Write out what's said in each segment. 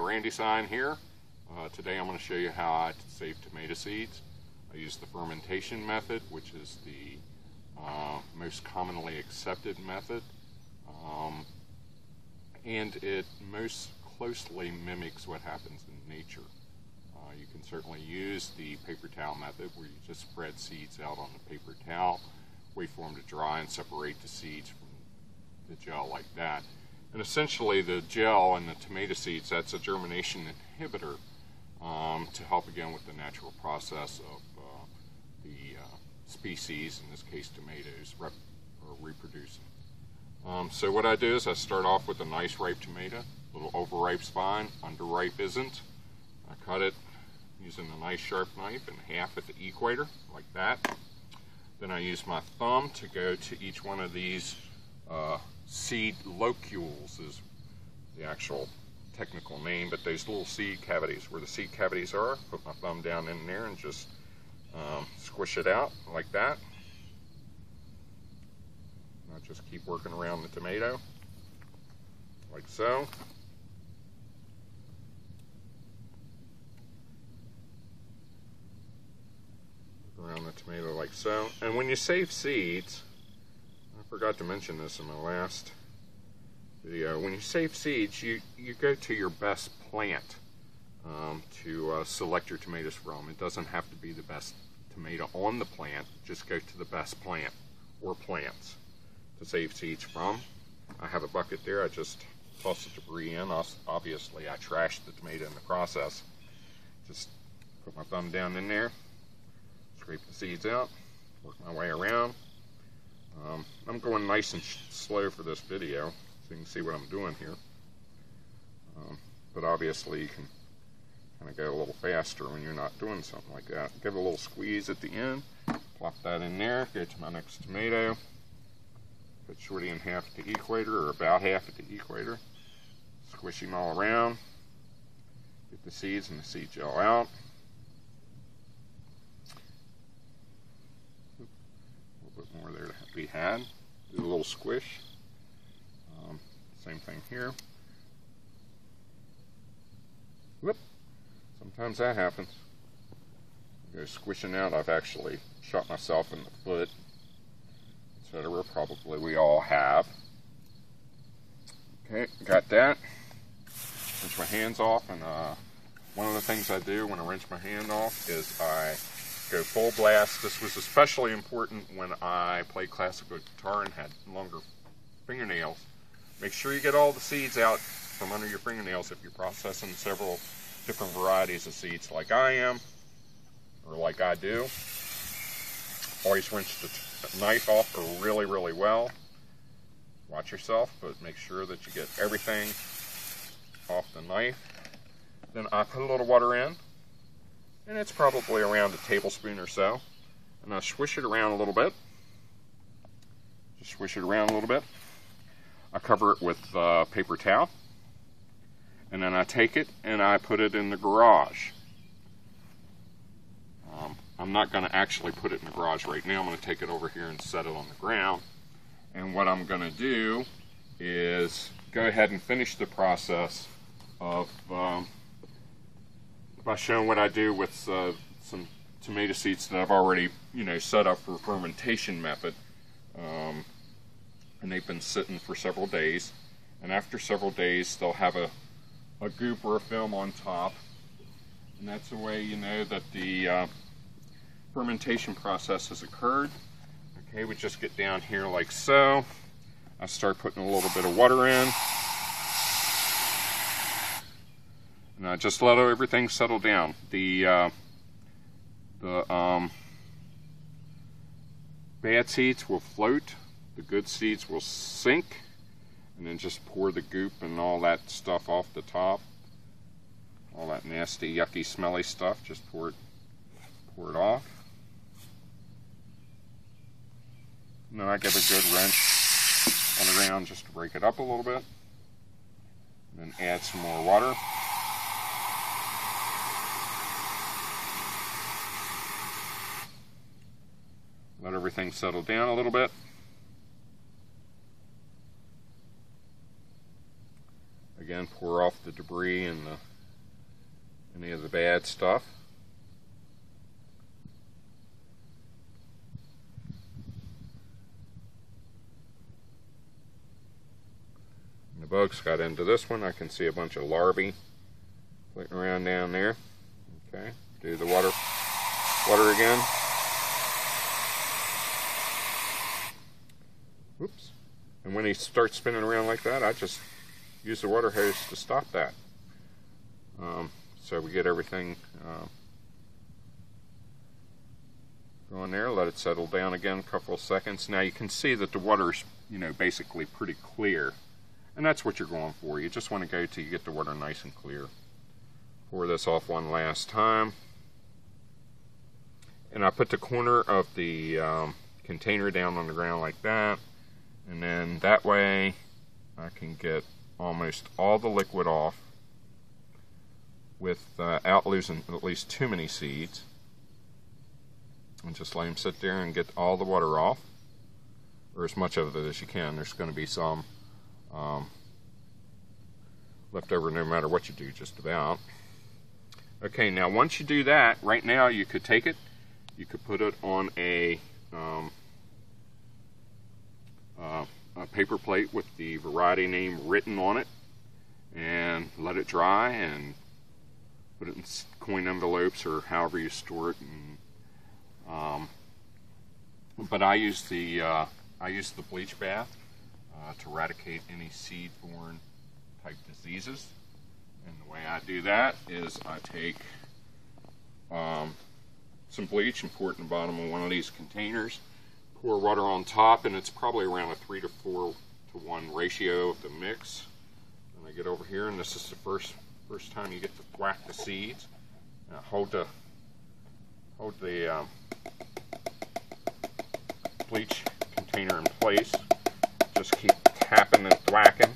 Randy sign here. Today I'm going to show you how I save tomato seeds. I use the fermentation method, which is the most commonly accepted method, and it most closely mimics what happens in nature. You can certainly use the paper towel method, where you just spread seeds out on the paper towel, wait for them to dry, and separate the seeds from the gel like that. And essentially the gel and the tomato seeds, that's a germination inhibitor to help again with the natural process of the species, in this case tomatoes, reproducing. So what I do is I start off with a nice ripe tomato. A little overripe's fine, underripe isn't. I cut it using a nice sharp knife in half at the equator, like that. Then I use my thumb to go to each one of these seed locules, is the actual technical name, but those little seed cavities, where the seed cavities are, put my thumb down in there and just squish it out like that. And I just keep working around the tomato, like so. Around the tomato like so. And when you save seeds, I forgot to mention this in my last video, when you save seeds, you go to your best plant to select your tomatoes from. It doesn't have to be the best tomato on the plant, just go to the best plant or plants to save seeds from. I have a bucket there, I just toss the debris in. Obviously I trashed the tomato in the process. Just put my thumb down in there, scrape the seeds out, work my way around. I'm going nice and slow for this video, so you can see what I'm doing here. But obviously you can kind of go a little faster when you're not doing something like that. Give it a little squeeze at the end, plop that in there, go to my next tomato, put Shorty in half at the equator, or about half at the equator, squish him all around, get the seeds and the seed gel out. More there to be had. Do a little squish. Same thing here. Whoop. Sometimes that happens. Go squishing out. I've actually shot myself in the foot, etc. Probably we all have. Okay, got that. Rinse my hands off, and one of the things I do when I rinse my hand off is I go full blast. This was especially important when I played classical guitar and had longer fingernails. Make sure you get all the seeds out from under your fingernails if you're processing several different varieties of seeds like I am, or like I do. Always rinse the knife off really, really well. Watch yourself, but make sure that you get everything off the knife. Then I put a little water in, and it's probably around a tablespoon or so. And I swish it around a little bit. Just swish it around a little bit. I cover it with paper towel. And then I take it and I put it in the garage. I'm not going to actually put it in the garage right now. I'm going to take it over here and set it on the ground. And what I'm going to do is go ahead and finish the process of by showing what I do with some tomato seeds that I've already, set up for fermentation method, and they've been sitting for several days. And after several days, they'll have a goop or a film on top, and that's the way you know that the fermentation process has occurred. Okay, we just get down here like so. I start putting a little bit of water in. And I just let everything settle down. The bad seeds will float, the good seeds will sink, and then just pour the goop and all that stuff off the top. All that nasty, yucky, smelly stuff, just pour it off. And then I give a good wrench on the ground just to break it up a little bit. And then add some more water. Let everything settle down a little bit. Again, pour off the debris and the any of the bad stuff. And the bugs got into this one. I can see a bunch of larvae floating around down there. Okay, do the water again. Oops. And when he starts spinning around like that, I just use the water hose to stop that. So we get everything going there. Let it settle down again a couple of seconds. Now you can see that the water's, basically pretty clear. And that's what you're going for. You just want to go till you get the water nice and clear. Pour this off one last time. And I put the corner of the container down on the ground like that. And then that way I can get almost all the liquid off without losing at least too many seeds. And just let them sit there and get all the water off, or as much of it as you can. There's going to be some left over no matter what you do, just about. Okay, now once you do that, right now you could take it, you could put it on a paper plate with the variety name written on it, and let it dry, and put it in coin envelopes or however you store it. And, but I use the bleach bath to eradicate any seed-borne type diseases. And the way I do that is I take some bleach and pour it in the bottom of one of these containers. Pour water on top, and it's probably around a 3 to 4 to 1 ratio of the mix. And I get over here, and this is the first time you get to thwack the seeds. Now hold the bleach container in place. Just keep tapping and thwacking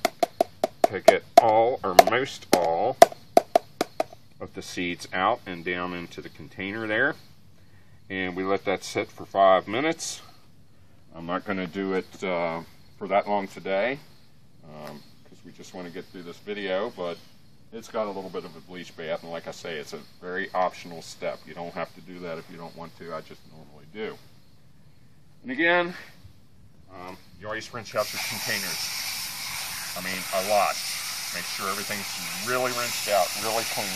to get all or most all of the seeds out and down into the container there. And we let that sit for 5 minutes. I'm not going to do it for that long today because we just want to get through this video, but it's got a little bit of a bleach bath, and like I say, it's a very optional step. You don't have to do that if you don't want to. I just normally do. And again, you always rinse out your containers. I mean, a lot. Make sure everything's really rinsed out, really clean.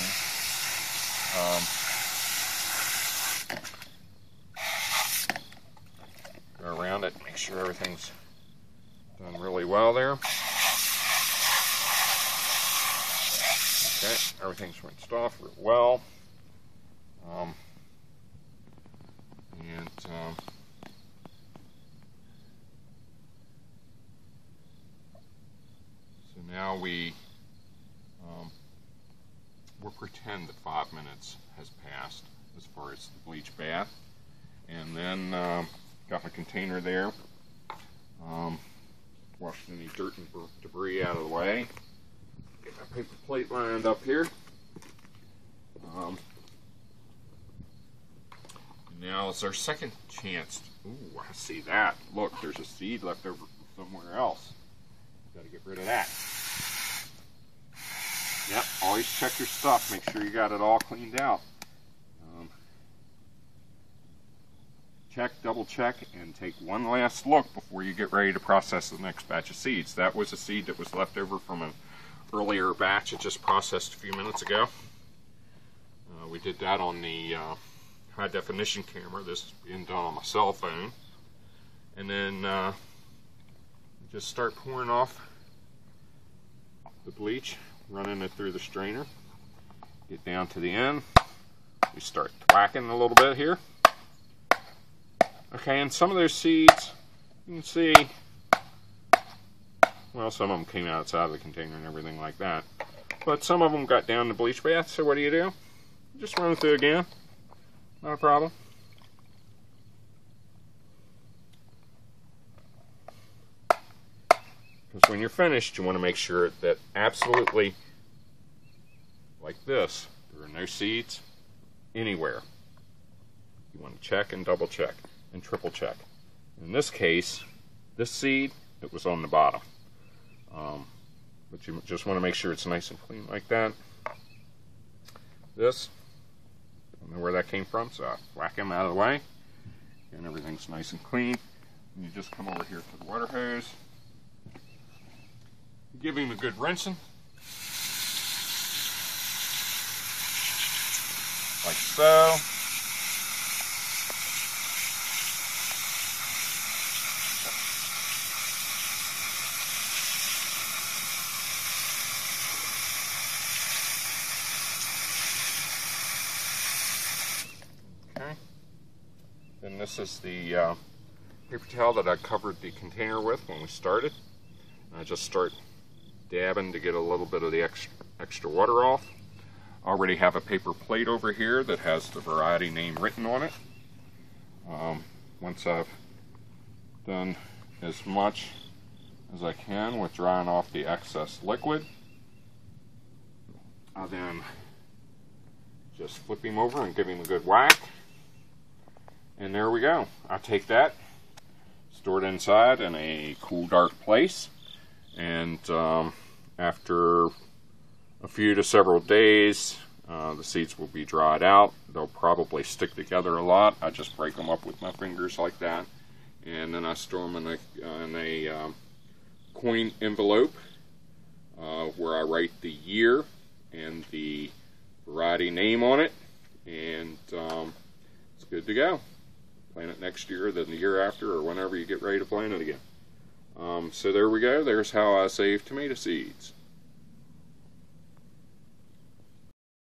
Go around it, make sure everything's done really well there. Okay, everything's rinsed off real well. So now we'll pretend that 5 minutes has passed as far as the bleach bath. And then got my container there. Washed any dirt and debris out of the way. Get my paper plate lined up here. Now it's our second chance. Ooh, I see that. Look, there's a seed left over somewhere else. Got to get rid of that. Yep, always check your stuff. Make sure you got it all cleaned out. Check, double check, and take one last look before you get ready to process the next batch of seeds. That was a seed that was left over from an earlier batch it just processed a few minutes ago. We did that on the high definition camera. This is being done on my cell phone. And then just start pouring off the bleach, running it through the strainer. Get down to the end. We start thwacking a little bit here. Okay, and some of those seeds, you can see, well, some of them came outside of the container and everything like that. But some of them got down the bleach bath, so what do? Just run it through again. Not a problem. Because when you're finished, you want to make sure that absolutely, like this, there are no seeds anywhere. You want to check and double check and triple check. In this case, this seed, it was on the bottom. But you just want to make sure it's nice and clean like that. this. Don't know where that came from, so I whack them out of the way. And everything's nice and clean. And you just come over here to the water hose. Give him a good rinsing. Like so. Okay. Then this is the paper towel that I covered the container with when we started. I just start dabbing to get a little bit of the extra water off. I already have a paper plate over here that has the variety name written on it. Once I've done as much as I can with drying off the excess liquid, I then just flip him over and give him a good whack. And there we go. I take that, store it inside in a cool, dark place, and after a few to several days, the seeds will be dried out. They'll probably stick together a lot. I just break them up with my fingers like that, and then I store them in a coin envelope where I write the year and the variety name on it, and it's good to go. Plant it next year, then the year after, or whenever you get ready to plant it again. So there we go. There's how I save tomato seeds.